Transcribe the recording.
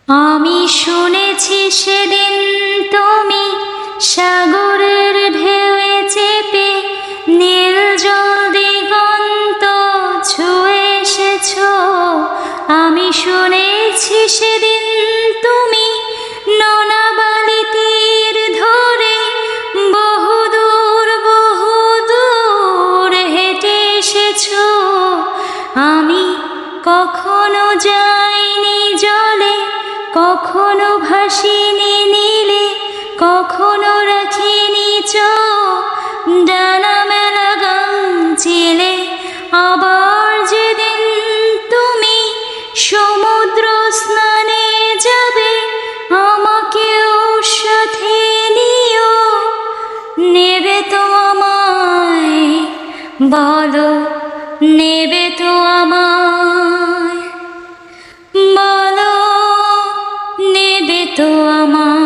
আমি শুনেছি সেদিন তুমি সাগরের ঢেউয়ে চেপে নীল জল দিগন্ত ছুঁয়ে এসেছো। আমি শুনেছি সেদিন তুমি নোনা বালি তীর ধরে বহুদূর হেঁটে এসেছো। আমি কখনো যাইনি জলে, কখনো ভাসিনি নীলে, কখনো রাখিনি চোখ ডানা মেলা গান চিলে। আবার যেদিন তুমি সমুদ্র স্নানে যাবে, আমাকেও সাথে নিও। নেবে তো আমায়, বলো নেবে তো আমায়, বলো নেবে তো আমায়।